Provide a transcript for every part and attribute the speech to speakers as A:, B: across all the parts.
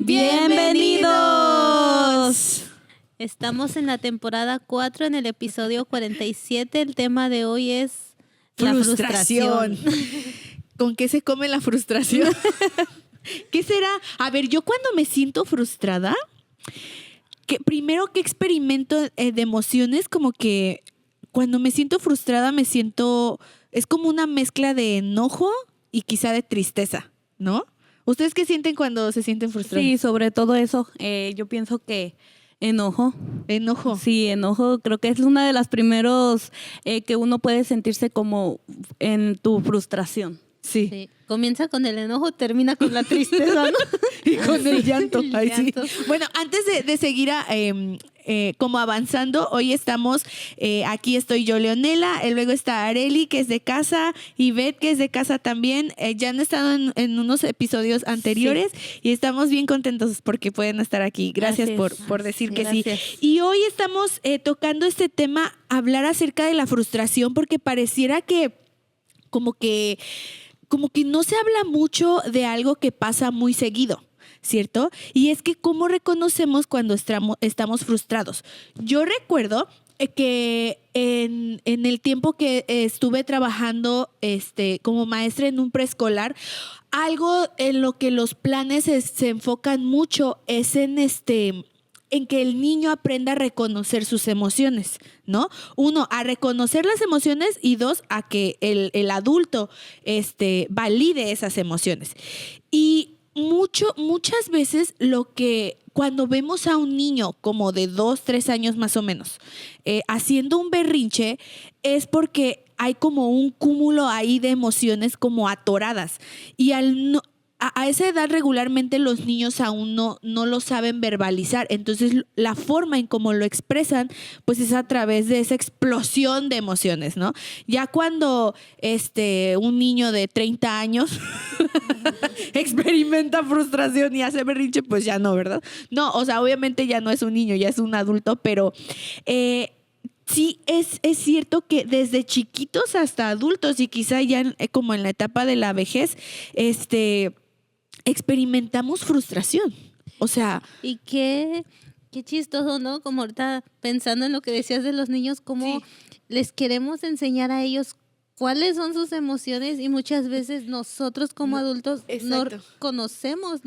A: ¡Bienvenidos!
B: Estamos en la temporada 4, en el episodio 47. El tema de hoy es la frustración.
A: ¿Con qué se come la frustración? ¿Qué será? A ver, yo cuando me siento frustrada, primero que experimento de emociones, como que cuando me siento frustrada es como una mezcla de enojo y quizá de tristeza, ¿no? ¿Ustedes qué sienten cuando se sienten frustrados?
C: Sí, sobre todo eso. Yo pienso que enojo.
A: ¿Enojo?
C: Sí, enojo. Creo que es una de las primeros que uno puede sentirse como en tu frustración.
A: Sí.
B: Comienza con el enojo, termina con la tristeza, ¿no?
A: Y con el llanto.
B: El llanto.
A: Sí. Bueno, antes de seguir como avanzando, hoy estamos, aquí estoy yo, Leonela, luego está Areli, que es de casa, y Beth, que es de casa también. Ya han estado en unos episodios anteriores y estamos bien contentos porque pueden estar aquí. Gracias por decir que sí. Y hoy estamos tocando este tema, hablar acerca de la frustración, porque pareciera que como que no se habla mucho de algo que pasa muy seguido, ¿cierto? Y es que cómo reconocemos cuando estamos frustrados. Yo recuerdo que en el tiempo que estuve trabajando como maestra en un preescolar, algo en lo que los planes se enfocan mucho es en que el niño aprenda a reconocer sus emociones, ¿no? 1, a reconocer las emociones, y 2, a que el adulto valide esas emociones. Y muchas veces cuando vemos a un niño como de 2, 3 años más o menos, haciendo un berrinche, es porque hay como un cúmulo ahí de emociones como atoradas. Y a esa edad regularmente los niños aún no lo saben verbalizar. Entonces la forma en cómo lo expresan pues es a través de esa explosión de emociones, ¿no? Ya cuando un niño de 30 años experimenta frustración y hace berrinche, pues ya no, ¿verdad? No, o sea, obviamente ya no es un niño, ya es un adulto, pero sí, es cierto que desde chiquitos hasta adultos y quizá ya como en la etapa de la vejez, experimentamos frustración. O sea...
B: Y qué chistoso, ¿no? Como ahorita pensando en lo que decías de los niños, cómo les queremos enseñar a ellos cuáles son sus emociones y muchas veces nosotros como adultos no conocemos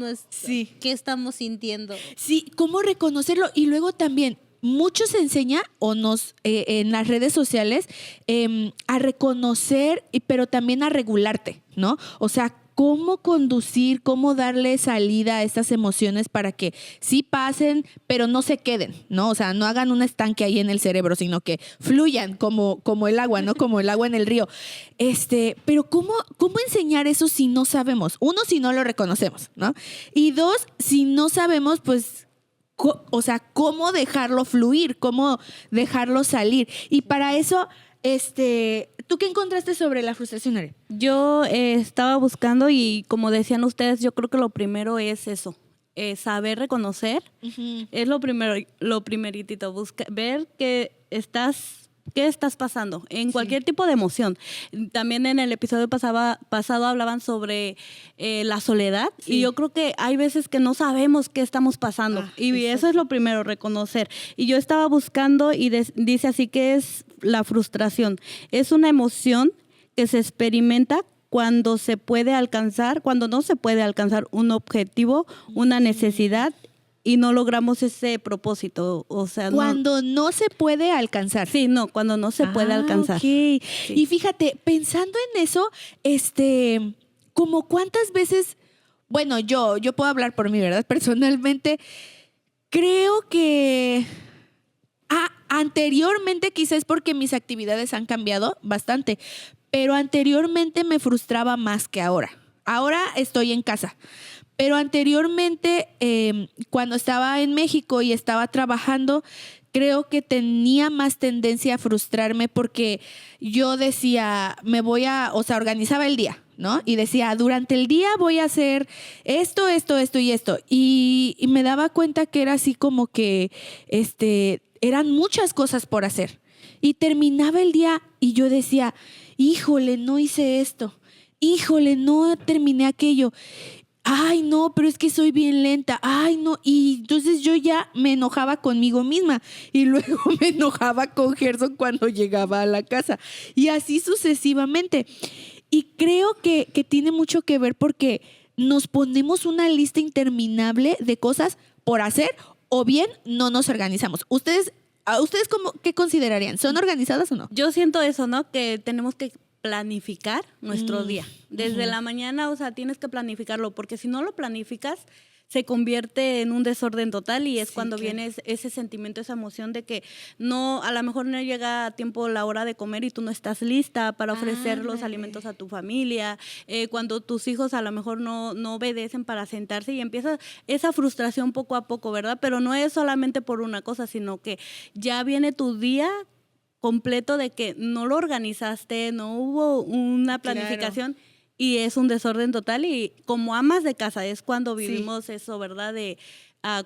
B: qué estamos sintiendo.
A: Sí, cómo reconocerlo. Y luego también mucho se enseña en las redes sociales a reconocer, pero también a regularte, ¿no? O sea, cómo conducir, cómo darle salida a estas emociones para que sí pasen, pero no se queden, ¿no? O sea, no hagan un estanque ahí en el cerebro, sino que fluyan como el agua, ¿no? Como el agua en el río. Pero ¿cómo enseñar eso si no sabemos? 1, si no lo reconocemos, ¿no? Y 2, si no sabemos, pues... O sea, cómo dejarlo fluir, cómo dejarlo salir. Y para eso, ¿tú qué encontraste sobre la frustración, Ari?
C: Yo estaba buscando y como decían ustedes, yo creo que lo primero es eso, saber reconocer. Uh-huh. Es lo primeritito, ver qué estás pasando en cualquier tipo de emoción. También en el episodio pasado hablaban sobre la soledad y yo creo que hay veces que no sabemos qué estamos pasando y eso es lo primero, reconocer. Y yo estaba buscando y dice así que es la frustración. Es una emoción que se experimenta cuando no se puede alcanzar un objetivo, una necesidad y no logramos ese propósito, o sea...
A: Cuando no se puede alcanzar.
C: Sí, no, cuando no se puede alcanzar.
A: Okay. Sí. Y fíjate, pensando en eso, como cuántas veces, bueno, yo puedo hablar por mí, ¿verdad? Personalmente, creo que anteriormente, quizás porque mis actividades han cambiado bastante, pero anteriormente me frustraba más que ahora. Ahora estoy en casa. Pero anteriormente, cuando estaba en México y estaba trabajando, creo que tenía más tendencia a frustrarme porque yo decía, organizaba el día, ¿no? Y decía, durante el día voy a hacer esto y esto. Y me daba cuenta que era así como que eran muchas cosas por hacer. Y terminaba el día y yo decía, híjole, no hice esto. Híjole, no terminé aquello. ay, no, pero es que soy bien lenta, ay, no, y entonces yo ya me enojaba conmigo misma y luego me enojaba con Gerson cuando llegaba a la casa y así sucesivamente. Y creo que tiene mucho que ver porque nos ponemos una lista interminable de cosas por hacer o bien no nos organizamos. ¿Ustedes qué considerarían? ¿Son organizadas o no?
C: Yo siento eso, ¿no? Que tenemos que planificar nuestro día. Desde la mañana, o sea, tienes que planificarlo, porque si no lo planificas, se convierte en un desorden total y es cuando viene ese sentimiento, esa emoción de que no, a lo mejor no llega a tiempo la hora de comer y tú no estás lista para ofrecer los alimentos a tu familia, cuando tus hijos a lo mejor no obedecen para sentarse y empieza esa frustración poco a poco, ¿verdad? Pero no es solamente por una cosa, sino que ya viene tu día completo de que no lo organizaste, no hubo una planificación. Claro. Y es un desorden total y como amas de casa es cuando vivimos eso, ¿verdad? De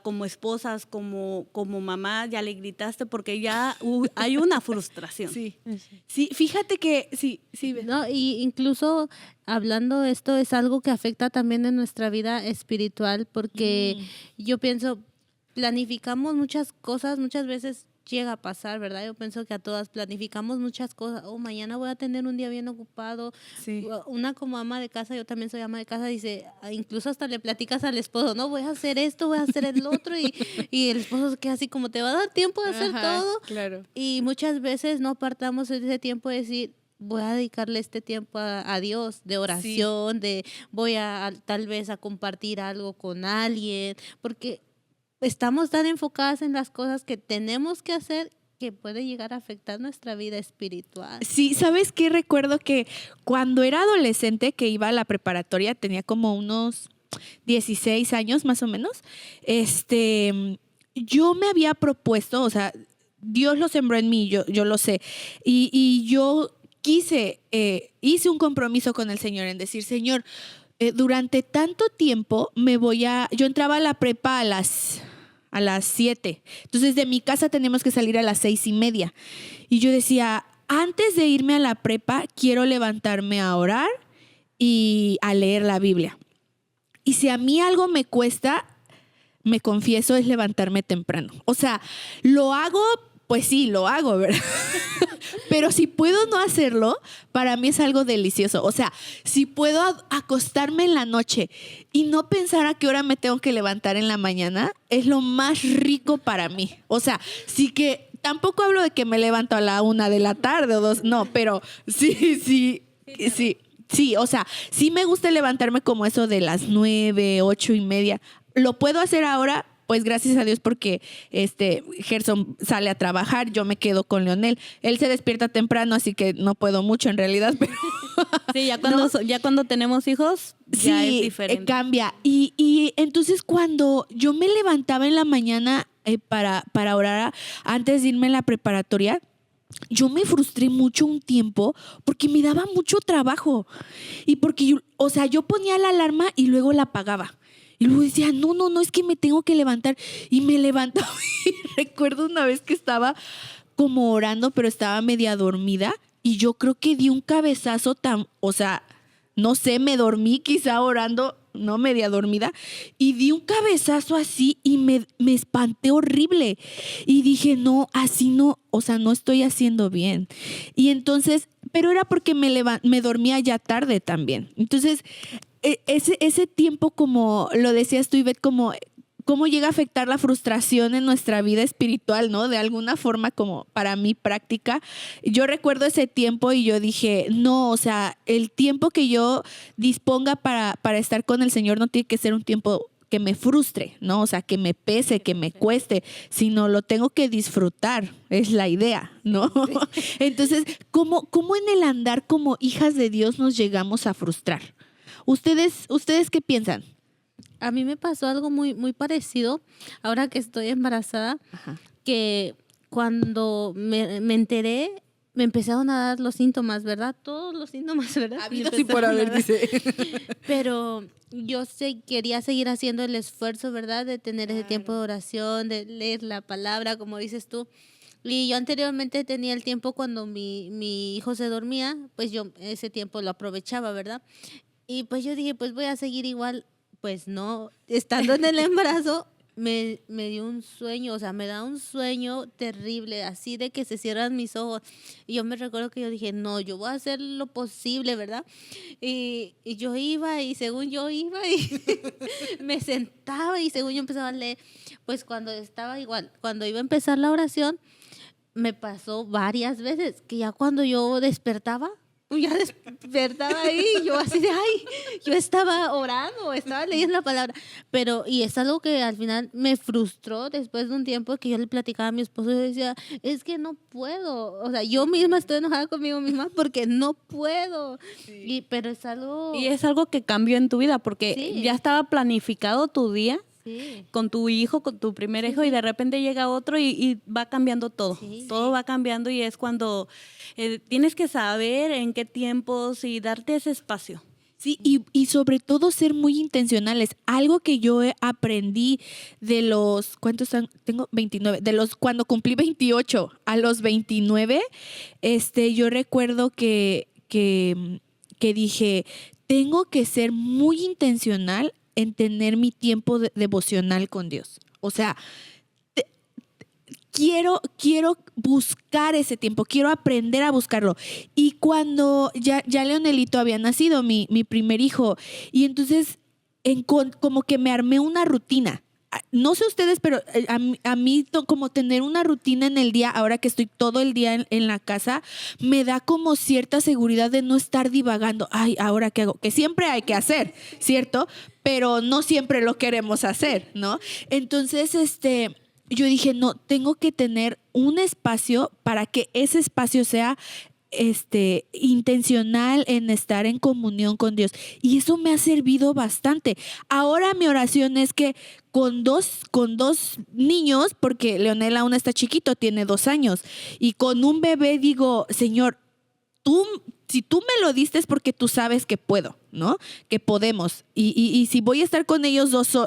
C: como esposas, como mamá, ya le gritaste porque ya hay una frustración.
A: Sí, fíjate que sí.
B: No, y incluso hablando esto es algo que afecta también en nuestra vida espiritual porque yo pienso, planificamos muchas cosas, muchas veces llega a pasar, ¿verdad? Yo pienso que a todas planificamos muchas cosas. Mañana voy a tener un día bien ocupado. Sí. Una como ama de casa, yo también soy ama de casa, dice, incluso hasta le platicas al esposo, no, voy a hacer esto, voy a hacer el otro, y el esposo se queda así como, ¿te va a dar tiempo de hacer todo?
A: Claro.
B: Y muchas veces no apartamos ese tiempo de decir, voy a dedicarle este tiempo a Dios, de oración, voy a tal vez a compartir algo con alguien, porque estamos tan enfocadas en las cosas que tenemos que hacer que puede llegar a afectar nuestra vida espiritual.
A: Sí, ¿sabes qué? Recuerdo que cuando era adolescente, que iba a la preparatoria, tenía como unos 16 años más o menos, yo me había propuesto, o sea, Dios lo sembró en mí, yo lo sé, y yo hice un compromiso con el Señor en decir, Señor, durante tanto tiempo yo entraba a la prepa a las 7. Entonces de mi casa tenemos que salir a las 6:30. Y yo decía, antes de irme a la prepa, quiero levantarme a orar y a leer la Biblia. Y si a mí algo me cuesta, me confieso, es levantarme temprano. O sea, lo hago, pues sí, lo hago, ¿verdad? Pero si puedo no hacerlo, para mí es algo delicioso. O sea, si puedo acostarme en la noche y no pensar a qué hora me tengo que levantar en la mañana, es lo más rico para mí. O sea, sí que tampoco hablo de que me levanto a la 1 de la tarde o 2, no, pero sí. Sí, o sea, sí me gusta levantarme como eso de las 9, 8:30. ¿Lo puedo hacer ahora? Pues gracias a Dios porque Gerson sale a trabajar, yo me quedo con Leonel. Él se despierta temprano, así que no puedo mucho en realidad, pero
C: sí, ya cuando tenemos hijos, ya es diferente.
A: Cambia. Y entonces cuando yo me levantaba en la mañana para orar antes de irme a la preparatoria, yo me frustré mucho un tiempo porque me daba mucho trabajo y porque yo ponía la alarma y luego la apagaba. Y luego decía, no, es que me tengo que levantar. Y me levantaba. Y recuerdo una vez que estaba como orando, pero estaba media dormida. Y yo creo que di un cabezazo no sé, me dormí quizá orando, no, media dormida. Y di un cabezazo así y me espanté horrible. Y dije, no, así no, o sea, no estoy haciendo bien. Y entonces, pero era porque me dormía ya tarde también. Entonces, ese tiempo, como lo decías tú, Ivette, cómo llega a afectar la frustración en nuestra vida espiritual, ¿no? De alguna forma, como para mí práctica. Yo recuerdo ese tiempo y yo dije, no, o sea, el tiempo que yo disponga para estar con el Señor no tiene que ser un tiempo que me frustre, ¿no? O sea, que me pese, que me cueste, sino lo tengo que disfrutar, es la idea, ¿no? Sí. Entonces, ¿cómo en el andar como hijas de Dios nos llegamos a frustrar? ¿Ustedes qué piensan?
B: A mí me pasó algo muy, muy parecido ahora que estoy embarazada, que cuando me enteré, me empezaron a dar los síntomas, ¿verdad? Todos los síntomas, ¿verdad?
A: Sí, por haber, dice.
B: Pero yo quería seguir haciendo el esfuerzo, ¿verdad? De tener ese tiempo de oración, de leer la palabra, como dices tú. Y yo anteriormente tenía el tiempo cuando mi hijo se dormía, pues yo ese tiempo lo aprovechaba, ¿verdad? Y pues yo dije, pues voy a seguir igual, Pues no, estando en el embarazo me dio un sueño, o sea, me da un sueño terrible, así de que se cierran mis ojos. Y yo me recuerdo que yo dije, no, yo voy a hacer lo posible, ¿verdad? Y yo iba y según yo iba y me sentaba y según yo empezaba a leer, pues cuando estaba igual, cuando iba a empezar la oración, me pasó varias veces que ya cuando yo despertaba, ya despertaba ahí, yo así de, ay, yo estaba orando, estaba leyendo la palabra, pero, y es algo que al final me frustró después de un tiempo que yo le platicaba a mi esposo y decía, es que no puedo, o sea, yo misma estoy enojada conmigo misma porque no puedo, pero es algo...
C: Y es algo que cambió en tu vida porque ya estaba planificado tu día.
B: Sí.
C: Con tu hijo, con tu primer hijo, y de repente llega otro y va cambiando todo. Todo va cambiando y es cuando tienes que saber en qué tiempos y darte ese espacio.
A: Sí, y sobre todo ser muy intencionales. Algo que yo aprendí de los, ¿cuántos tengo? 29. De los, cuando cumplí 28 a los 29, yo recuerdo que dije, tengo que ser muy intencional en tener mi tiempo devocional con Dios. O sea, quiero buscar ese tiempo, quiero aprender a buscarlo. Y cuando ya Leonelito había nacido, mi primer hijo, y entonces como que me armé una rutina. No sé ustedes, pero a mí como tener una rutina en el día, ahora que estoy todo el día en la casa, me da como cierta seguridad de no estar divagando. Ay, ¿ahora qué hago? Que siempre hay que hacer, ¿cierto? Pero no siempre lo queremos hacer, ¿no? Entonces, yo dije, no, tengo que tener un espacio para que ese espacio sea intencional en estar en comunión con Dios. Y eso me ha servido bastante. Ahora mi oración es que con dos niños, porque Leonel aún está chiquito, tiene 2 años, y con un bebé digo, Señor, si tú me lo diste es porque tú sabes que puedo, ¿no? Que podemos. Y si voy a estar con ellos dos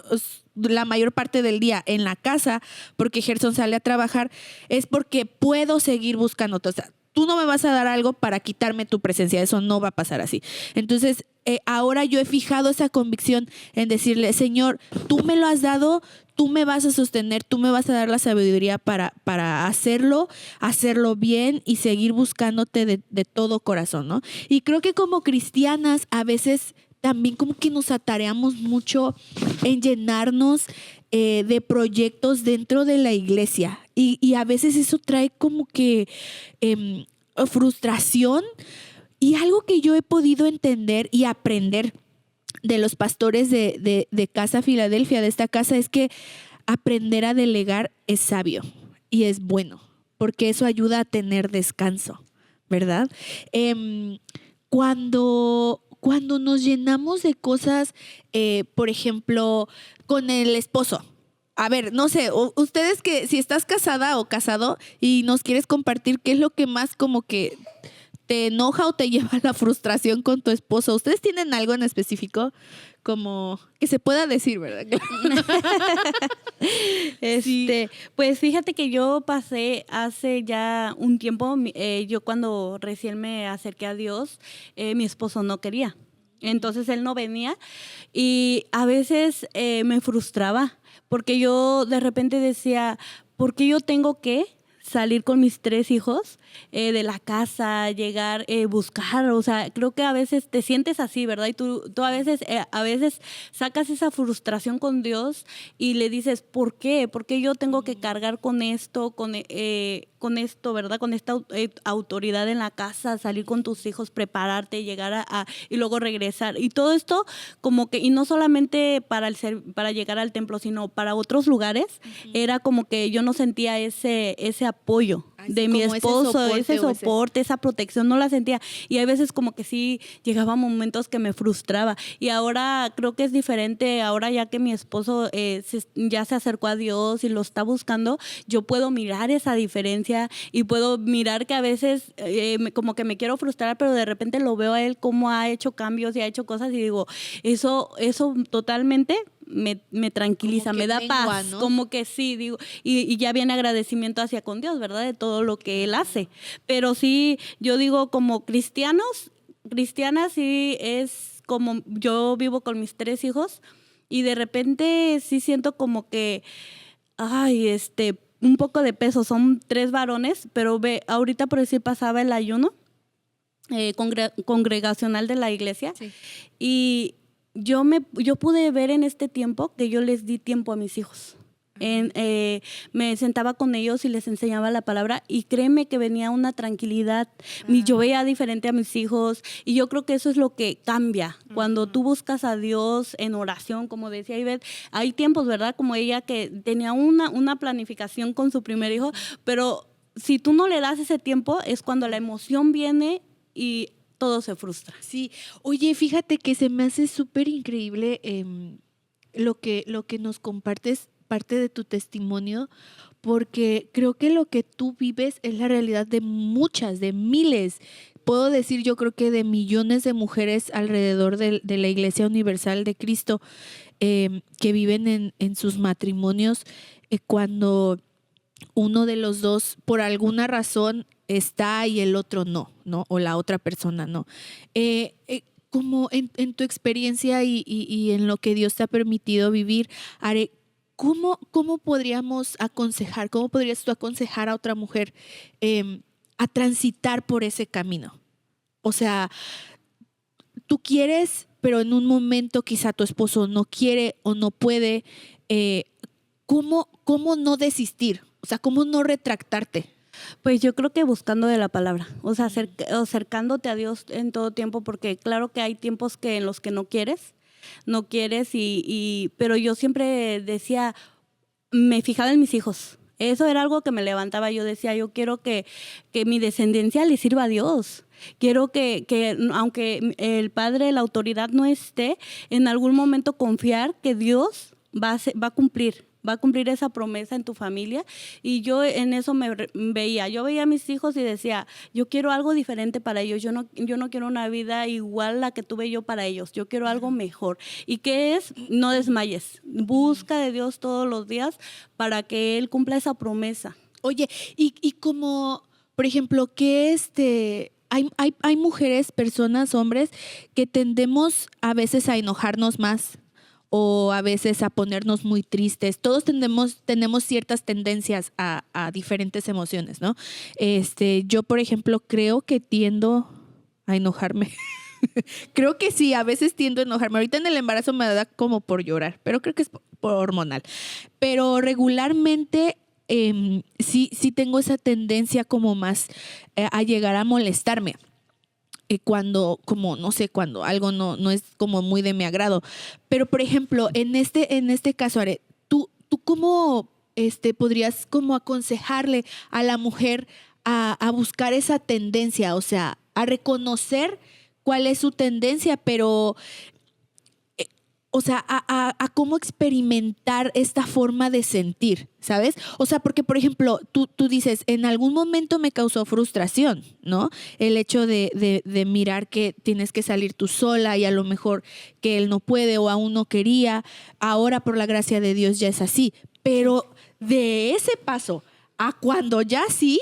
A: la mayor parte del día en la casa, porque Gerson sale a trabajar, es porque puedo seguir buscando. O sea, tú no me vas a dar algo para quitarme tu presencia, eso no va a pasar así. Entonces, ahora yo he fijado esa convicción en decirle, Señor, tú me lo has dado, tú me vas a sostener, tú me vas a dar la sabiduría para hacerlo bien y seguir buscándote de todo corazón, ¿no? Y creo que como cristianas a veces también como que nos atareamos mucho en llenarnos de proyectos dentro de la iglesia y a veces eso trae como que frustración. Y algo que yo he podido entender y aprender de los pastores de Casa Filadelfia, de esta casa, es que aprender a delegar es sabio y es bueno, porque eso ayuda a tener descanso, ¿verdad? Cuando nos llenamos de cosas, por ejemplo, con el esposo. A ver, no sé, ustedes que si estás casada o casado y nos quieres compartir qué es lo que más como que te enoja o te lleva a la frustración con tu esposo. ¿Ustedes tienen algo en específico como que se pueda decir, verdad?
C: Sí. Pues fíjate que yo pasé hace ya un tiempo, yo cuando recién me acerqué a Dios, mi esposo no quería. Entonces él no venía y a veces me frustraba porque yo de repente decía, ¿por qué yo tengo que salir con mis 3 hijos de la casa, llegar, buscar? O sea, creo que a veces te sientes así, ¿verdad? Y tú a veces sacas esa frustración con Dios y le dices, ¿por qué? ¿Por qué yo tengo que cargar con esto, con esto, ¿verdad? Con esta autoridad en la casa, salir con tus hijos, prepararte, llegar y luego regresar. Y todo esto como que, y no solamente para llegar al templo, sino para otros lugares, era como que yo no sentía ese apoyo de mi esposo, ese soporte, esa protección, no la sentía. Y hay veces como que sí llegaban momentos que me frustraba. Y ahora creo que es diferente, ahora ya que mi esposo ya se acercó a Dios y lo está buscando, yo puedo mirar esa diferencia y puedo mirar que a veces como que me quiero frustrar, pero de repente lo veo a él cómo ha hecho cambios y ha hecho cosas y digo, eso totalmente me tranquiliza, me da paz, ¿no? Como que sí, digo, y ya viene agradecimiento hacia con Dios, ¿verdad? De todo lo que Él hace. Pero sí, yo digo, como cristianas, sí es como yo vivo con mis 3 hijos, Y de repente sí siento como que, ay, un poco de peso. Son 3 varones, pero ahorita por decir pasaba el ayuno congregacional de la iglesia.
A: Sí.
C: Y yo pude ver en este tiempo que yo les di tiempo a mis hijos. Me sentaba con ellos y les enseñaba la palabra y créeme que venía una tranquilidad. Yo veía diferente a mis hijos y yo creo que eso es lo que cambia. Cuando tú buscas a Dios en oración, como decía Ivette, hay tiempos, ¿verdad? Como ella que tenía una planificación con su primer hijo, pero si tú no le das ese tiempo es cuando la emoción viene y todo se frustra.
A: Sí, oye, fíjate que se me hace súper increíble lo que nos compartes, parte de tu testimonio, porque creo que lo que tú vives es la realidad de muchas, de miles, puedo decir yo creo que de millones de mujeres alrededor de la Iglesia Universal de Cristo que viven en sus matrimonios cuando uno de los dos por alguna razón está y el otro no, o la otra persona no. Como en tu experiencia y en lo que Dios te ha permitido vivir, Are, ¿cómo podríamos aconsejar, cómo podrías tú aconsejar a otra mujer a transitar por ese camino? O sea, tú quieres, pero en un momento quizá tu esposo no quiere o no puede. ¿Cómo no desistir? O sea, ¿cómo no retractarte?
C: Pues yo creo que buscando de la palabra, o sea, acercándote a Dios en todo tiempo, porque claro que hay tiempos en los que no quieres, pero yo siempre decía, me fijaba en mis hijos. Eso era algo que me levantaba. Yo decía, yo quiero que mi descendencia le sirva a Dios. Quiero que aunque el padre, la autoridad no esté, en algún momento confiar que Dios va a cumplir esa promesa en tu familia. Y yo en eso yo veía a mis hijos y decía, yo quiero algo diferente para ellos, yo no quiero una vida igual a la que tuve yo para ellos, yo quiero algo mejor. ¿Y qué es? No desmayes, busca de Dios todos los días para que Él cumpla esa promesa.
A: Oye, y como, por ejemplo, que hay mujeres, personas, hombres, que tendemos a veces a enojarnos más, o a veces a ponernos muy tristes. Todos tenemos ciertas tendencias a diferentes emociones, ¿no? Yo, por ejemplo, creo que tiendo a enojarme. Creo que sí, a veces tiendo a enojarme. Ahorita en el embarazo me da como por llorar, pero creo que es por hormonal. Pero regularmente sí tengo esa tendencia como más a llegar a molestarme. Cuando algo no es como muy de mi agrado. Pero, por ejemplo, en este caso, Are, ¿tú cómo podrías como aconsejarle a la mujer a buscar esa tendencia? O sea, a reconocer cuál es su tendencia, pero o sea, a cómo experimentar esta forma de sentir, ¿sabes? O sea, porque, por ejemplo, tú dices, en algún momento me causó frustración, ¿no? El hecho de mirar que tienes que salir tú sola y a lo mejor que él no puede o aún no quería. Ahora, por la gracia de Dios, ya es así. Pero de ese paso a cuando ya sí,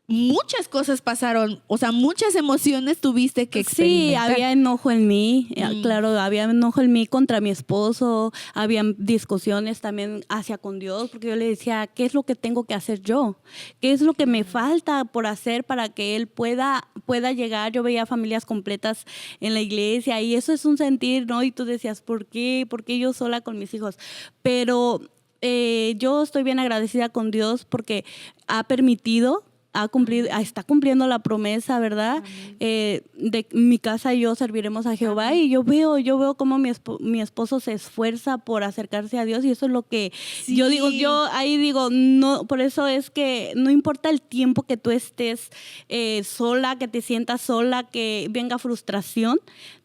A: muchas cosas pasaron, o sea, muchas emociones tuviste que experimentar.
C: Sí, había enojo en mí, claro, había enojo en mí contra mi esposo, había discusiones también hacia con Dios, porque yo le decía, ¿qué es lo que tengo que hacer yo? ¿Qué es lo que me falta por hacer para que Él pueda llegar? Yo veía familias completas en la iglesia y eso es un sentir, ¿no? Y tú decías, ¿por qué? ¿Por qué yo sola con mis hijos? Pero yo estoy bien agradecida con Dios porque ha permitido, está cumpliendo la promesa, ¿verdad? De mi casa y yo serviremos a Jehová. Amén. Y yo veo cómo mi esposo se esfuerza por acercarse a Dios y eso es lo que sí. yo ahí digo, no, por eso es que no importa el tiempo que tú estés sola, que te sientas sola, que venga frustración,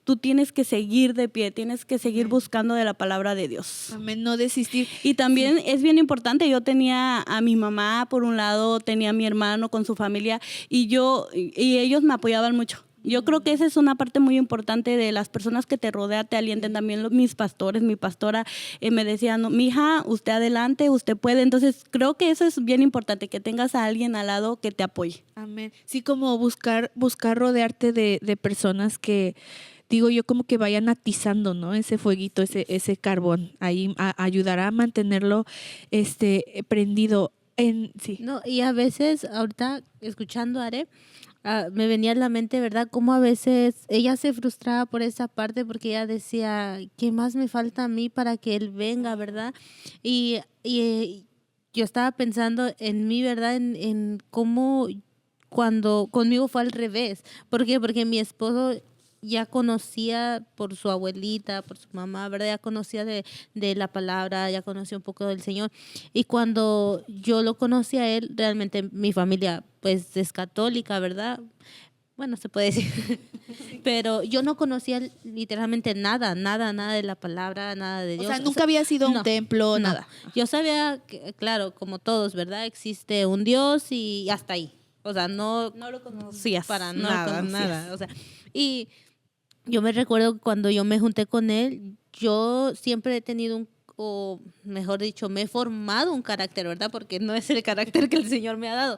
C: tú tienes que seguir de pie, tienes que seguir buscando de la palabra de Dios.
A: Amén, no desistir.
C: Y también es bien importante, yo tenía a mi mamá por un lado, tenía a mi hermano con su familia y ellos me apoyaban mucho. Yo creo que esa es una parte muy importante de las personas que te rodean, te alienten también mis pastores, mi pastora me decía, no, mija, usted adelante, usted puede. Entonces creo que eso es bien importante, que tengas a alguien al lado que te apoye.
A: Amén. Sí, como buscar rodearte de personas que digo yo, como que vayan atizando, ¿no? Ese fueguito, ese carbón, ahí ayudará a mantenerlo prendido. Sí.
B: No, y a veces, ahorita escuchando a Are, me venía a la mente, ¿verdad? Cómo a veces ella se frustraba por esa parte porque ella decía, ¿qué más me falta a mí para que él venga, verdad? Y yo estaba pensando en mí, ¿verdad? En cómo cuando conmigo fue al revés. ¿Por qué? Porque mi esposo ya conocía por su abuelita, por su mamá, ¿verdad? Ya conocía de la palabra, ya conocía un poco del Señor. Y cuando yo lo conocí a él, realmente mi familia pues es católica, ¿verdad? Bueno, se puede decir. Pero yo no conocía literalmente nada de la palabra, nada de
A: O
B: Dios.
A: sea, nunca había sido a un
B: no,
A: templo,
B: no.
A: nada.
B: Yo sabía que, claro, como todos, ¿verdad? Existe un Dios y hasta ahí. O sea, no
C: lo conocías.
B: para
C: no lo
B: nada,
C: conocías.
B: nada. O sea, y yo me recuerdo que cuando yo me junté con él, yo siempre he tenido o mejor dicho, me he formado un carácter, ¿verdad? Porque no es el carácter que el Señor me ha dado,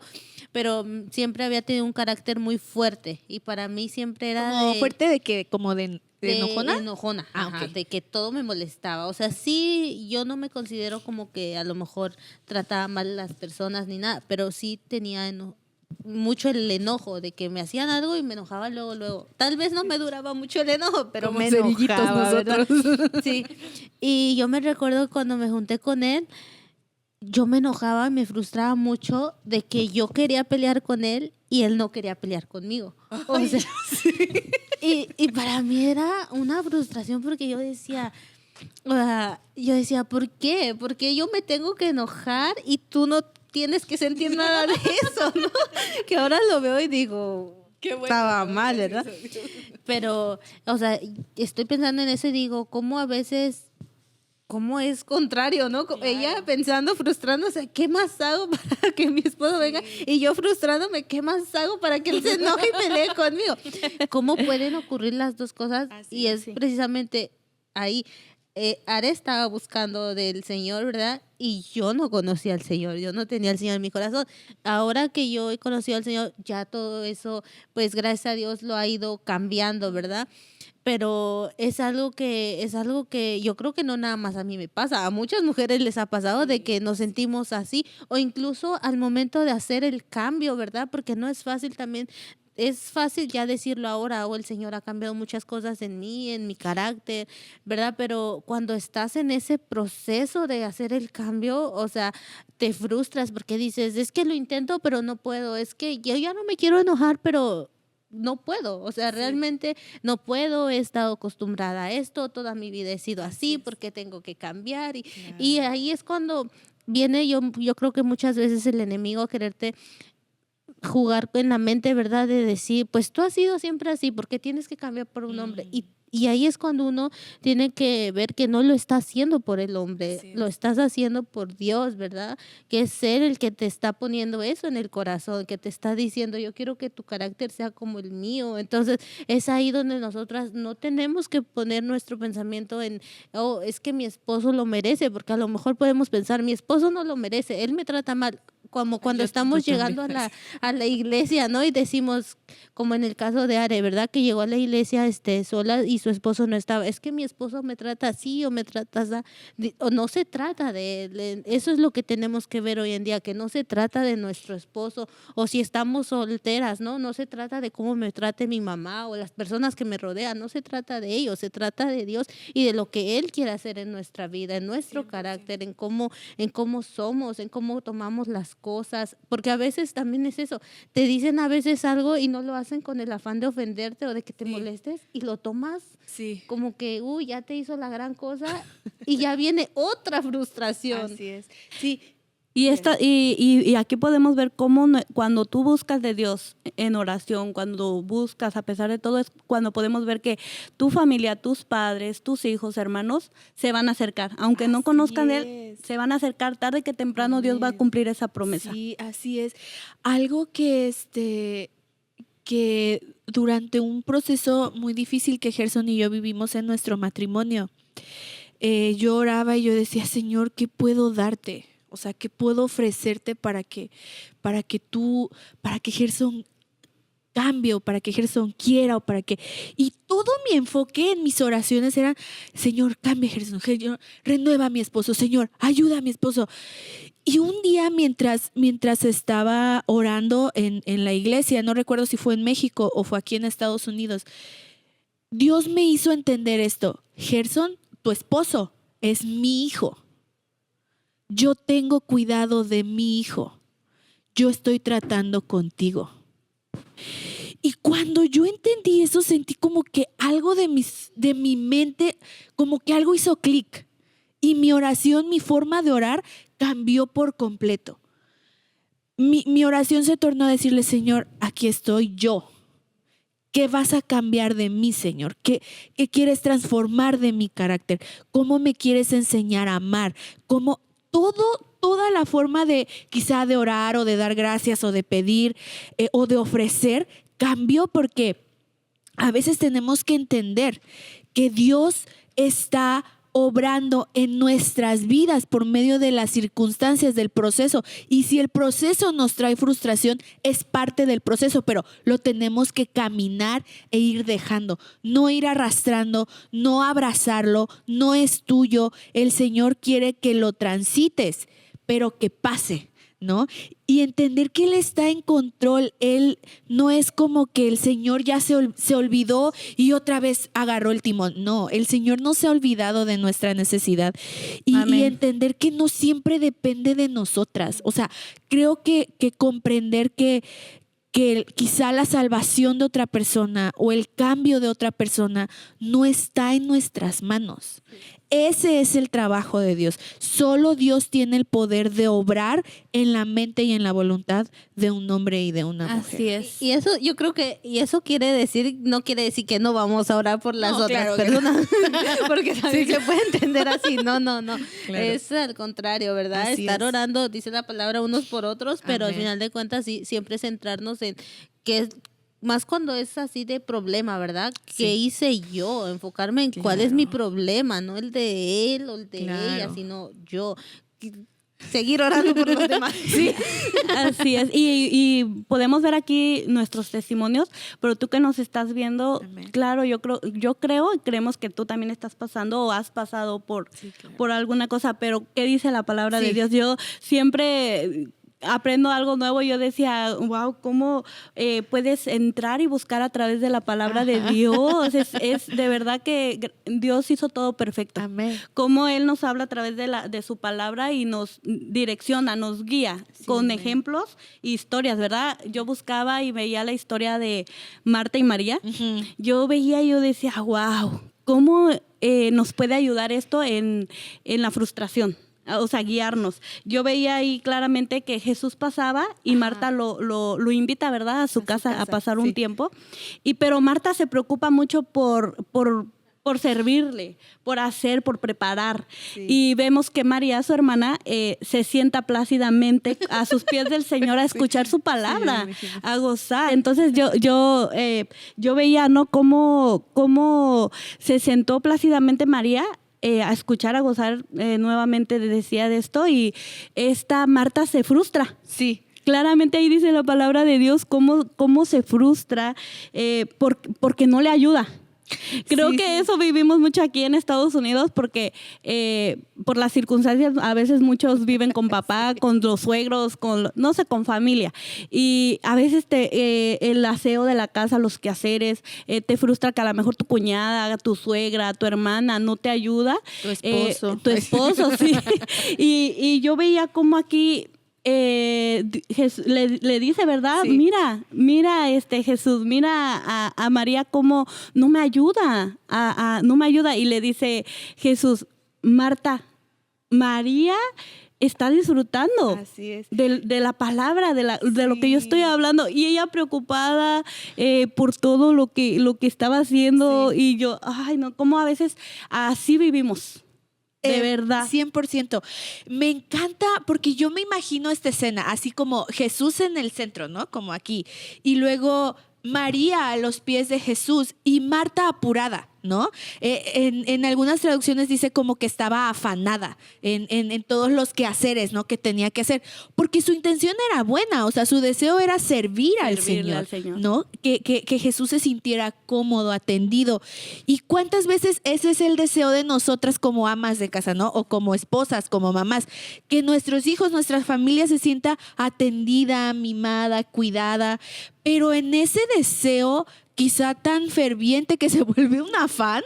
B: pero siempre había tenido un carácter muy fuerte y para mí siempre era
A: Como fuerte de que, como de enojona.
B: enojona,
A: Ah,
B: ajá,
A: ok.
B: de que todo me molestaba. O sea, sí, yo no me considero como que a lo mejor trataba mal a las personas ni nada, pero sí tenía mucho el enojo de que me hacían algo y me enojaba luego. Tal vez no me duraba mucho el enojo, pero
A: Como
B: me
A: cerillitos
B: enojaba, ¿verdad?
A: nosotros.
B: Sí. Y yo me recuerdo cuando me junté con él, yo me enojaba y me frustraba mucho de que yo quería pelear con él y él no quería pelear conmigo. O sea, y para mí era una frustración porque yo decía, ¿por qué? Porque yo me tengo que enojar y tú no tienes que sentir nada de eso, ¿no? Que ahora lo veo y digo, estaba mal, ¿verdad? Pero, o sea, estoy pensando en eso y digo, ¿cómo a veces... ¿Cómo es contrario, no? Claro. Ella pensando, frustrándose, ¿qué más hago para que mi esposo venga? Y yo frustrándome, ¿qué más hago para que él se enoje y pelee conmigo? ¿Cómo pueden ocurrir las dos cosas?
A: Así
B: Y es precisamente ahí. Are estaba buscando del Señor, ¿verdad? Y yo no conocía al Señor, yo no tenía al Señor en mi corazón. Ahora que yo he conocido al Señor, ya todo eso, pues gracias a Dios lo ha ido cambiando, ¿verdad? Pero es algo que yo creo que no nada más a mí me pasa, a muchas mujeres les ha pasado de que nos sentimos así o incluso al momento de hacer el cambio, ¿verdad? Porque no es fácil también, es fácil ya decirlo ahora, o el Señor ha cambiado muchas cosas en mí, en mi carácter, ¿verdad? Pero cuando estás en ese proceso de hacer el cambio, o sea, te frustras porque dices, es que lo intento, pero no puedo, es que yo ya no me quiero enojar, pero no puedo, o sea, realmente no puedo, he estado acostumbrada a esto, toda mi vida he sido así porque tengo que cambiar y ahí es cuando viene, yo creo que muchas veces el enemigo a quererte jugar en la mente, ¿verdad? De decir, pues tú has sido siempre así, porque tienes que cambiar por un hombre. Y ahí es cuando uno tiene que ver que no lo está haciendo por el hombre, sí, lo estás haciendo por Dios, ¿verdad? Que es Él el que te está poniendo eso en el corazón, que te está diciendo, yo quiero que tu carácter sea como el mío. Entonces, es ahí donde nosotras no tenemos que poner nuestro pensamiento en, oh, es que mi esposo lo merece, porque a lo mejor podemos pensar, mi esposo no lo merece, él me trata mal. Como cuando estamos llegando a la iglesia, ¿no? Y decimos, como en el caso de Are, ¿verdad? Que llegó a la iglesia sola y su esposo no estaba. Es que mi esposo me trata así o me trata así. O no se trata de él. Eso es lo que tenemos que ver hoy en día, que no se trata de nuestro esposo. O si estamos solteras, ¿no? No se trata de cómo me trate mi mamá o las personas que me rodean. No se trata de ellos, se trata de Dios y de lo que Él quiere hacer en nuestra vida, en nuestro carácter, en cómo somos, en cómo tomamos las cosas, porque a veces también es eso, te dicen a veces algo y no lo hacen con el afán de ofenderte o de que te molestes y lo tomas como que, ya te hizo la gran cosa y ya viene otra frustración.
A: Así es, sí.
C: Y aquí podemos ver cómo cuando tú buscas de Dios en oración, cuando buscas a pesar de todo, es cuando podemos ver que tu familia, tus padres, tus hijos, hermanos, se van a acercar. Aunque no conozcan de Él, se van a acercar tarde que temprano. Amén. Dios va a cumplir esa promesa.
A: Sí, así es. Algo que durante un proceso muy difícil que Gerson y yo vivimos en nuestro matrimonio, yo oraba y yo decía, Señor, ¿qué puedo darte? O sea, ¿qué puedo ofrecerte para que Gerson cambie o para que Gerson quiera o para que... Y todo mi enfoque en mis oraciones era, Señor, cambia Gerson, Señor, renueva a mi esposo, Señor, ayuda a mi esposo. Y un día mientras estaba orando en la iglesia, no recuerdo si fue en México o fue aquí en Estados Unidos, Dios me hizo entender esto. Gerson, tu esposo es mi hijo. Yo tengo cuidado de mi hijo. Yo estoy tratando contigo. Y cuando yo entendí eso, sentí como que algo de mi mente, como que algo hizo clic. Y mi oración, mi forma de orar cambió por completo. Mi oración se tornó a decirle, Señor, aquí estoy yo. ¿Qué vas a cambiar de mí, Señor? ¿Qué quieres transformar de mi carácter? ¿Cómo me quieres enseñar a amar? ¿Cómo toda la forma de quizá de orar o de dar gracias o de pedir o de ofrecer cambió? Porque a veces tenemos que entender que Dios está obrando en nuestras vidas por medio de las circunstancias del proceso. Y si el proceso nos trae frustración, es parte del proceso, pero lo tenemos que caminar e ir dejando, no ir arrastrando, no abrazarlo, no es tuyo. El Señor quiere que lo transites, pero que pase, ¿no? Y entender que Él está en control. Él no es como que el Señor ya se olvidó y otra vez agarró el timón. No, el Señor no se ha olvidado de nuestra necesidad. Y entender que no siempre depende de nosotras. O sea, creo que comprender que quizá la salvación de otra persona o el cambio de otra persona no está en nuestras manos. Ese es el trabajo de Dios. Solo Dios tiene el poder de obrar en la mente y en la voluntad de un hombre y de una mujer.
C: Así es.
B: Y eso, yo creo que, y eso quiere decir, no quiere decir que no vamos a orar por las otras personas, porque también se puede entender así. No. Claro. Es al contrario, ¿verdad?
A: Así
B: Estar
A: es.
B: orando, dice la palabra, unos por otros, pero al
A: Amén.
B: final de cuentas sí, siempre centrarnos en que es más cuando es así de problema, ¿verdad? ¿Qué hice yo? Enfocarme en cuál es mi problema, no el de él o el de ella, sino yo. Seguir orando por los demás.
C: Sí, así es. Y podemos ver aquí nuestros testimonios, pero tú que nos estás viendo,
A: Amén.
C: claro, yo creo y creemos que tú también estás pasando o has pasado por alguna cosa, pero ¿qué dice la palabra de Dios? Yo siempre aprendo algo nuevo. Yo decía, wow, ¿cómo puedes entrar y buscar a través de la palabra de Dios? Es de verdad que Dios hizo todo perfecto.
A: Amén.
C: Cómo Él nos habla a través de su palabra y nos direcciona, nos guía con
A: amén.
C: ejemplos e historias, ¿verdad? Yo buscaba y veía la historia de Marta y María.
A: Uh-huh.
C: Yo veía y yo decía, wow, ¿cómo nos puede ayudar esto en la frustración? O sea, guiarnos. Yo veía ahí claramente que Jesús pasaba y Marta lo invita, ¿verdad? A su casa a pasar un tiempo. Pero Marta se preocupa mucho por servirle, por hacer, por preparar. Sí. Y vemos que María, su hermana, se sienta plácidamente a sus pies del Señor a escuchar su palabra, a gozar. Entonces yo veía, ¿no? Cómo se sentó plácidamente María a escuchar, a gozar. Nuevamente decía de esto, y esta Marta se frustra.
A: Sí.
C: Claramente ahí dice la palabra de Dios cómo se frustra porque no le ayuda. Creo que eso vivimos mucho aquí en Estados Unidos porque por las circunstancias a veces muchos viven con papá, con los suegros, no sé, con familia. Y a veces el aseo de la casa, los quehaceres, te frustra que a lo mejor tu cuñada, tu suegra, tu hermana no te ayuda.
A: Tu esposo.
C: Sí. Y yo veía como aquí le dice, ¿verdad? Sí. Mira Jesús, mira a María cómo no me ayuda, no me ayuda. Y le dice Jesús, Marta, María está disfrutando de la palabra, de lo que yo estoy hablando. Y ella preocupada por todo lo que estaba haciendo. Y yo, ay, no, cómo a veces así vivimos. De verdad.
A: 100%. Me encanta porque yo me imagino esta escena, así como Jesús en el centro, ¿no? Como aquí. Y luego María a los pies de Jesús y Marta apurada. ¿no? En algunas traducciones dice como que estaba afanada en todos los quehaceres, ¿no? Que tenía que hacer, porque su intención era buena, o sea, su deseo era servir al
C: Servirle
A: Señor, ¿no? Que Jesús se sintiera cómodo, atendido. ¿Y cuántas veces ese es el deseo de nosotras como amas de casa, ¿no? O como esposas, como mamás, que nuestros hijos, nuestra familia se sienta atendida, mimada, cuidada, pero en ese deseo quizá tan ferviente que se vuelve un afán,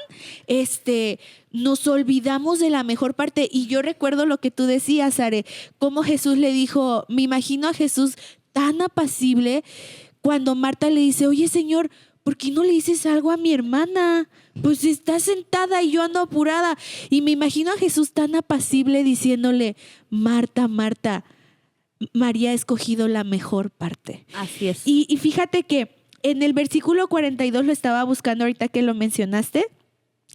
A: nos olvidamos de la mejor parte. Y yo recuerdo lo que tú decías, Are, cómo Jesús le dijo, me imagino a Jesús tan apacible cuando Marta le dice, oye Señor, ¿por qué no le dices algo a mi hermana? Pues está sentada y yo ando apurada. Y me imagino a Jesús tan apacible diciéndole, Marta, Marta, María ha escogido la mejor parte.
C: Así es.
A: Y fíjate que en el versículo 42 lo estaba buscando ahorita que lo mencionaste.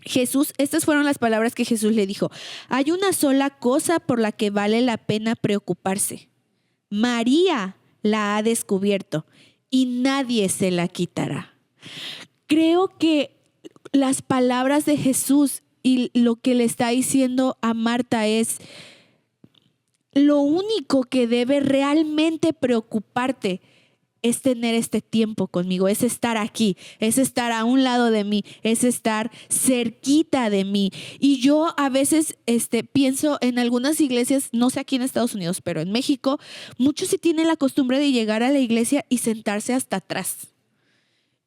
A: Jesús, estas fueron las palabras que Jesús le dijo. Hay una sola cosa por la que vale la pena preocuparse. María la ha descubierto y nadie se la quitará. Creo que las palabras de Jesús y lo que le está diciendo a Marta es: lo único que debe realmente preocuparte es tener este tiempo conmigo, es estar aquí, es estar a un lado de mí, es estar cerquita de mí. Y yo a veces pienso en algunas iglesias, no sé aquí en Estados Unidos, pero en México, muchos sí tienen la costumbre de llegar a la iglesia y sentarse hasta atrás.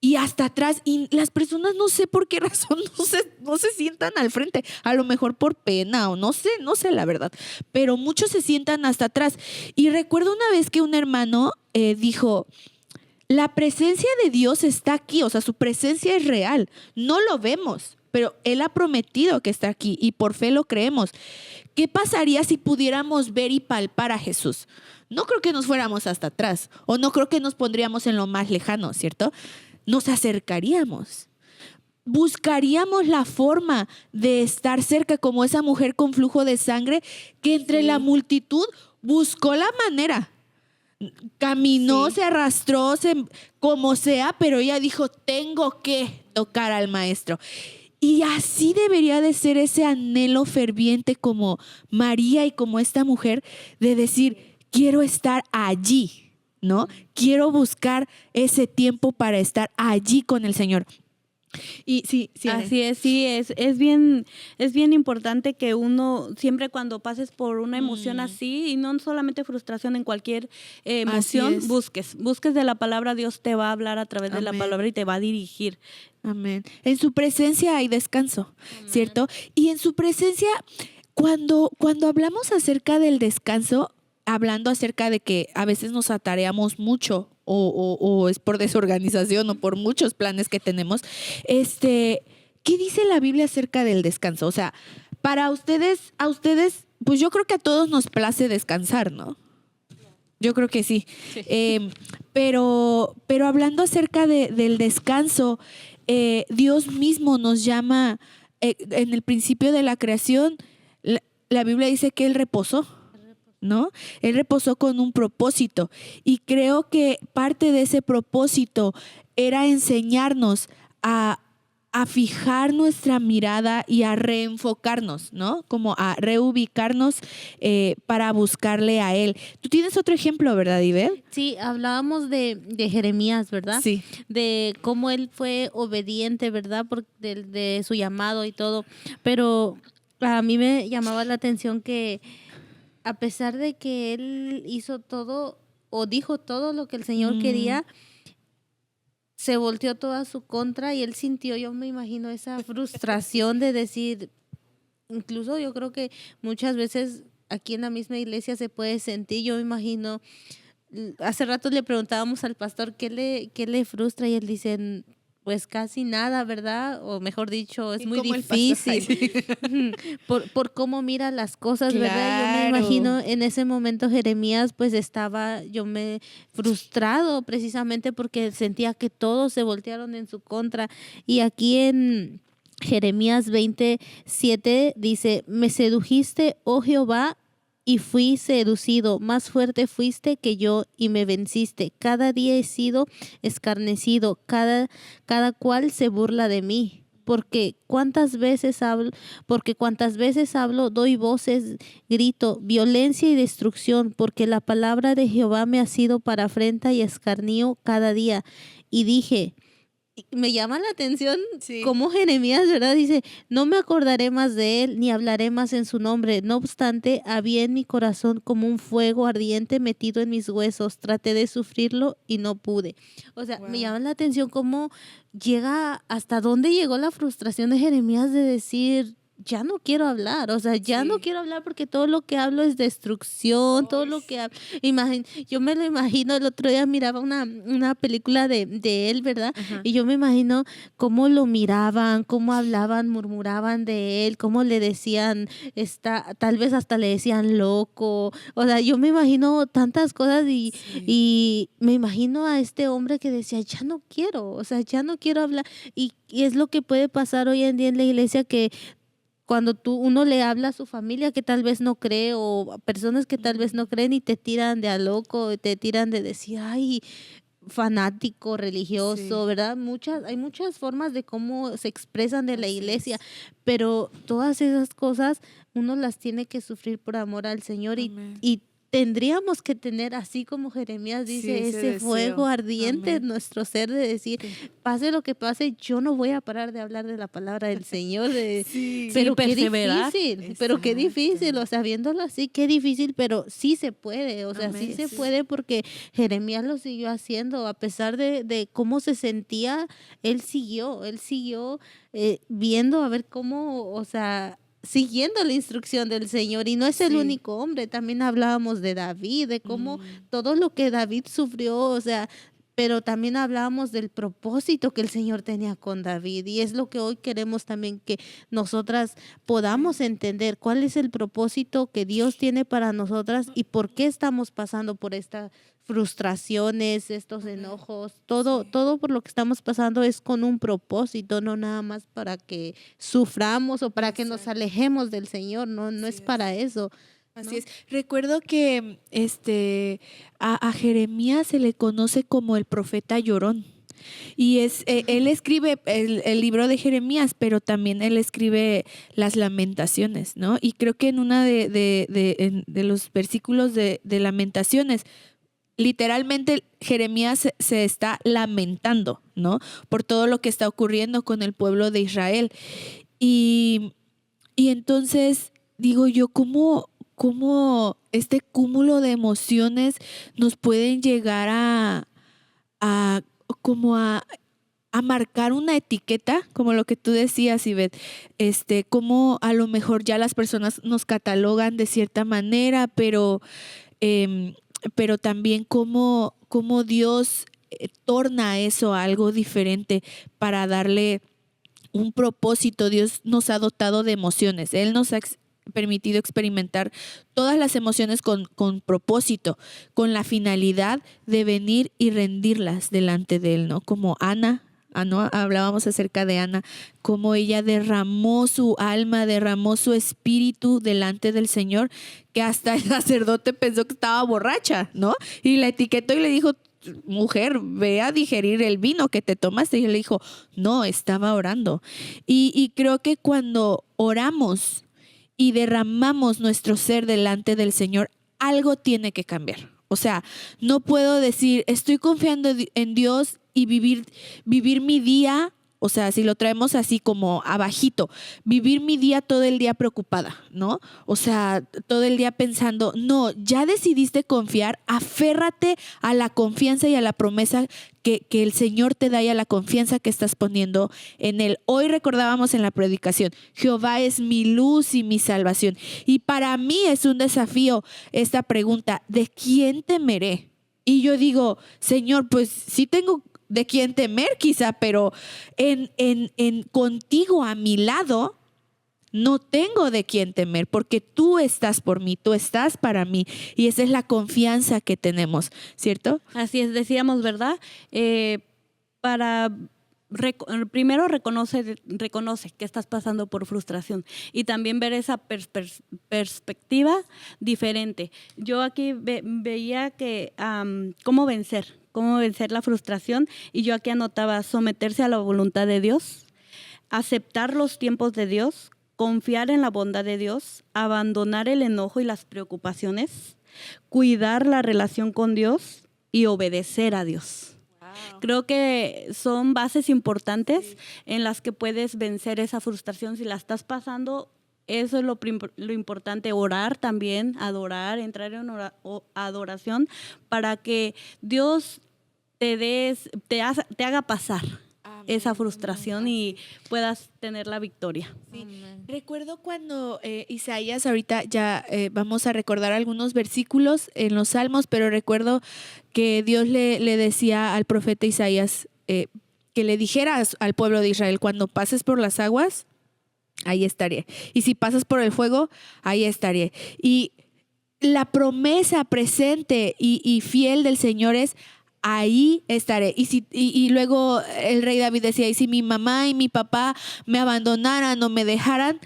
A: Y hasta atrás, y las personas no sé por qué razón no se sientan al frente, a lo mejor por pena o no sé la verdad, pero muchos se sientan hasta atrás. Y recuerdo una vez que un hermano dijo, la presencia de Dios está aquí, o sea, su presencia es real, no lo vemos, pero Él ha prometido que está aquí y por fe lo creemos. ¿Qué pasaría si pudiéramos ver y palpar a Jesús? No creo que nos fuéramos hasta atrás o no creo que nos pondríamos en lo más lejano, ¿cierto? Nos acercaríamos, buscaríamos la forma de estar cerca, como esa mujer con flujo de sangre que entre la multitud buscó la manera. Caminó, se arrastró, como sea, pero ella dijo, tengo que tocar al maestro. Y así debería de ser ese anhelo ferviente como María y como esta mujer de decir, quiero estar allí, ¿no? Quiero buscar ese tiempo para estar allí con el Señor. Y sí,
C: así es, sí, es bien importante que uno siempre cuando pases por una emoción así, y no solamente frustración, en cualquier emoción, busques de la palabra. Dios te va a hablar a través de la palabra y te va a dirigir.
A: Amén. En su presencia hay descanso, ¿cierto? Y en su presencia, cuando hablamos acerca del descanso, hablando acerca de que a veces nos atareamos mucho o es por desorganización o por muchos planes que tenemos, ¿qué dice la Biblia acerca del descanso? O sea, para ustedes, pues yo creo que a todos nos place descansar, ¿no? Yo creo que sí. Pero hablando acerca del descanso, Dios mismo nos llama, en el principio de la creación, la Biblia dice que Él reposó, ¿no? Él reposó con un propósito y creo que parte de ese propósito era enseñarnos a fijar nuestra mirada y a reenfocarnos, ¿no? Como a reubicarnos para buscarle a Él. Tú tienes otro ejemplo, ¿verdad, Ivette?
B: Sí, hablábamos de Jeremías, ¿verdad?
A: Sí.
B: De cómo él fue obediente, ¿verdad? De su llamado y todo. Pero a mí me llamaba la atención que a pesar de que él hizo todo o dijo todo lo que el Señor quería, se volteó todo a su contra y él sintió, yo me imagino, esa frustración de decir, incluso yo creo que muchas veces aquí en la misma iglesia se puede sentir, yo me imagino, hace rato le preguntábamos al pastor qué le frustra y él dice, pues casi nada, ¿verdad? O mejor dicho, es muy difícil por cómo mira las cosas, ¿verdad? Yo me imagino en ese momento Jeremías pues estaba frustrado precisamente porque sentía que todos se voltearon en su contra. Y aquí en Jeremías 20:7 dice, me sedujiste, oh Jehová, y fui seducido, más fuerte fuiste que yo y me venciste. Cada día he sido escarnecido, cada cual se burla de mí. porque cuántas veces hablo, doy voces, grito, violencia y destrucción, porque la palabra de Jehová me ha sido para afrenta y escarnio cada día. Y dije, me llama la atención cómo Jeremías, ¿verdad? Dice, no me acordaré más de él, ni hablaré más en su nombre. No obstante, había en mi corazón como un fuego ardiente metido en mis huesos. Traté de sufrirlo y no pude. O sea, me llama la atención cómo hasta dónde llegó la frustración de Jeremías de decir, ya no quiero hablar, o sea, no quiero hablar porque todo lo que hablo es destrucción, todo lo que hablo, yo me lo imagino, el otro día miraba una película de él, ¿verdad? Ajá. Y yo me imagino cómo lo miraban, cómo hablaban, murmuraban de él, cómo le decían, tal vez hasta le decían loco, o sea, yo me imagino tantas cosas y me imagino a este hombre que decía, ya no quiero, o sea, ya no quiero hablar, y es lo que puede pasar hoy en día en la iglesia, que cuando uno le habla a su familia que tal vez no cree, o a personas que tal vez no creen, y te tiran de a loco, te tiran de decir, ay, fanático, religioso, ¿verdad? Hay muchas formas de cómo se expresan de la iglesia, pero todas esas cosas uno las tiene que sufrir por amor al Señor, y tendríamos que tener, así como Jeremías dice, ese fuego ardiente en nuestro ser de decir, pase lo que pase, yo no voy a parar de hablar de la palabra del Señor. Pero qué difícil, qué difícil, o sea, viéndolo así, qué difícil, pero sí se puede, o sea, sí se puede, porque Jeremías lo siguió haciendo, a pesar de cómo se sentía, él siguió viendo a ver cómo, o sea, siguiendo la instrucción del Señor. Y no es el único hombre, también hablábamos de David, de cómo todo lo que David sufrió, o sea, pero también hablábamos del propósito que el Señor tenía con David, y es lo que hoy queremos también, que nosotras podamos entender cuál es el propósito que Dios tiene para nosotras y por qué estamos pasando por esta frustraciones, estos enojos, todo por lo que estamos pasando es con un propósito, no nada más para que suframos o para que nos alejemos del Señor, no es para eso.
A: Así es. Recuerdo que a Jeremías se le conoce como el profeta llorón. Y él escribe el libro de Jeremías, pero también él escribe las lamentaciones, ¿no? Y creo que en una de los versículos de lamentaciones, literalmente Jeremías se está lamentando, ¿no? Por todo lo que está ocurriendo con el pueblo de Israel. Y entonces digo yo, ¿cómo este cúmulo de emociones nos pueden llegar a marcar una etiqueta, como lo que tú decías, Ivette, como a lo mejor ya las personas nos catalogan de cierta manera, pero también cómo Dios torna eso a algo diferente para darle un propósito. Dios nos ha dotado de emociones, Él nos ha permitido experimentar todas las emociones con propósito, con la finalidad de venir y rendirlas delante de Él, ¿no? Como Ana, ¿no? Hablábamos acerca de Ana, cómo ella derramó su alma, derramó su espíritu delante del Señor, que hasta el sacerdote pensó que estaba borracha, ¿no? Y la etiquetó y le dijo, mujer, ve a digerir el vino que te tomaste. Y él le dijo, no, estaba orando. Y creo que cuando oramos y derramamos nuestro ser delante del Señor, algo tiene que cambiar. O sea, no puedo decir, estoy confiando en Dios y vivir mi día, o sea, si lo traemos así como abajito, vivir mi día todo el día preocupada, ¿no? O sea, todo el día pensando, no, ya decidiste confiar, aférrate a la confianza y a la promesa que el Señor te da y a la confianza que estás poniendo en Él. Hoy recordábamos en la predicación, Jehová es mi luz y mi salvación. Y para mí es un desafío esta pregunta, ¿de quién temeré? Y yo digo, Señor, pues sí tengo de quién temer quizá, pero en contigo a mi lado no tengo de quién temer, porque tú estás por mí, tú estás para mí, y esa es la confianza que tenemos, ¿cierto?
C: Así es, decíamos, ¿verdad? Primero reconoce que estás pasando por frustración y también ver esa perspectiva diferente. Yo aquí veía que cómo vencer la frustración, y yo aquí anotaba someterse a la voluntad de Dios, aceptar los tiempos de Dios, confiar en la bondad de Dios, abandonar el enojo y las preocupaciones, cuidar la relación con Dios y obedecer a Dios.
A: Wow.
C: Creo que son bases importantes en las que puedes vencer esa frustración. Si la estás pasando, eso es lo importante. Orar también, adorar, entrar en adoración para que Dios te haga pasar esa frustración y puedas tener la victoria.
A: Sí. Recuerdo cuando Isaías, ahorita ya vamos a recordar algunos versículos en los Salmos, pero recuerdo que Dios le decía al profeta Isaías que le dijera al pueblo de Israel: cuando pases por las aguas, ahí estaré. Y si pasas por el fuego, ahí estaré. Y la promesa presente y fiel del Señor es: ahí estaré. Y luego el rey David decía: y si mi mamá y mi papá me abandonaran o me dejaran,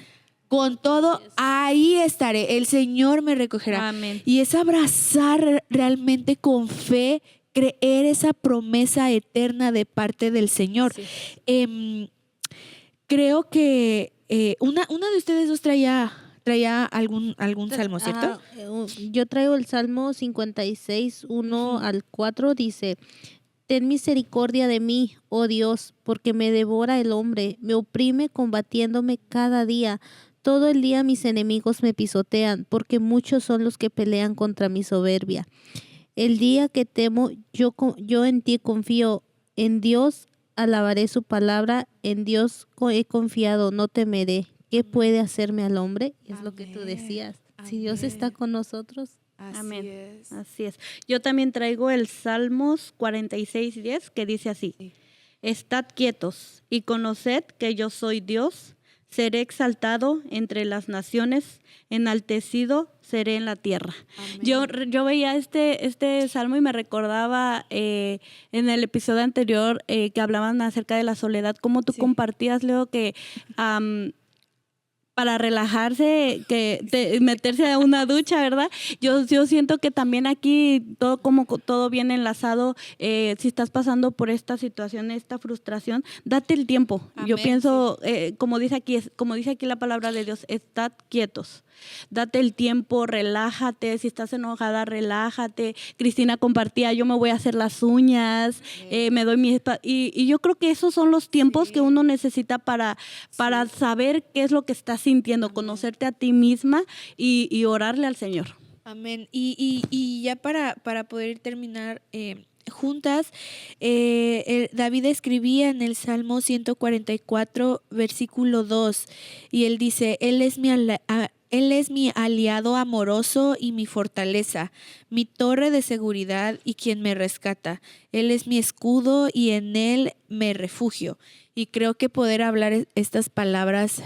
A: con todo, ahí estaré. El Señor me recogerá.
C: Amén.
A: Y es abrazar realmente con fe, creer esa promesa eterna de parte del Señor.
B: Sí.
A: Creo que una de ustedes dos traía algún salmo, ¿cierto?
B: Ajá, yo traigo el Salmo 56, 1 al 4, dice: ten misericordia de mí, oh Dios, porque me devora el hombre, me oprime combatiéndome cada día. Todo el día mis enemigos me pisotean, porque muchos son los que pelean contra mi soberbia. El día que temo, yo en ti confío, en Dios alabaré su palabra, en Dios he confiado, no temeré. ¿Qué puede hacerme al hombre? Es lo que tú decías. Si Dios está con nosotros.
C: Amén.
A: Es.
C: Así es. Yo también traigo el Salmos 46:10, que dice así: estad quietos y conoced que yo soy Dios, seré exaltado entre las naciones, enaltecido seré en la tierra.
A: Amén.
C: Yo veía este salmo y me recordaba en el episodio anterior que hablaban acerca de la soledad, cómo tú compartías, Leo, que para relajarse, meterse a una ducha, ¿verdad? Yo siento que también aquí todo viene enlazado. Si estás pasando por esta situación, esta frustración, date el tiempo.
A: Amén,
C: Yo pienso, como dice aquí la palabra de Dios, estad quietos. Date el tiempo, relájate. Si estás enojada, relájate. Cristina compartía: yo me voy a hacer las uñas, me doy y yo creo que esos son los tiempos que uno necesita para saber qué es lo que estás sintiendo, conocerte a ti misma y orarle al Señor.
A: Amén. Y ya para poder terminar juntas, David escribía en el Salmo 144, versículo 2, y él dice: Él es mi aliado amoroso y mi fortaleza, mi torre de seguridad y quien me rescata. Él es mi escudo y en él me refugio. Y creo que poder hablar estas palabras,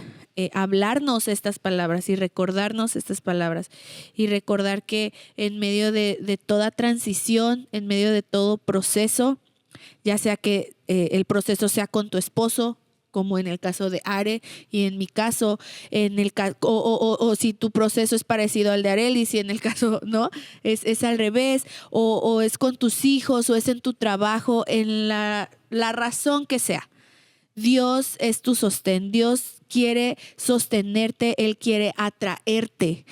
A: hablarnos estas palabras y recordarnos estas palabras y recordar que en medio de toda transición, en medio de todo proceso, ya sea que el proceso sea con tu esposo, como en el caso de Are, y en mi caso, o si tu proceso es parecido al de Arelis, y en el caso, ¿no? Es al revés, o es con tus hijos, o es en tu trabajo, en la razón que sea. Dios es tu sostén, Dios quiere sostenerte, Él quiere atraerte.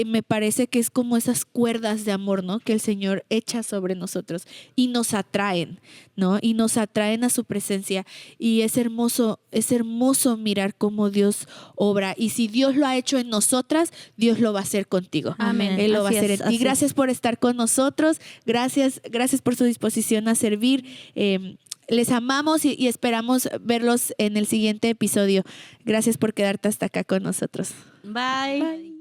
A: Me parece que es como esas cuerdas de amor, ¿no? Que el Señor echa sobre nosotros y nos atraen, ¿no? Y nos atraen a su presencia. Y es hermoso mirar cómo Dios obra. Y si Dios lo ha hecho en nosotras, Dios lo va a hacer contigo.
C: Amén.
A: Él lo va a
C: Así
A: hacer
C: es,
A: en ti.
C: así
A: Gracias por estar con nosotros. Gracias por su disposición a servir. Les amamos y esperamos verlos en el siguiente episodio. Gracias por quedarte hasta acá con nosotros.
C: Bye.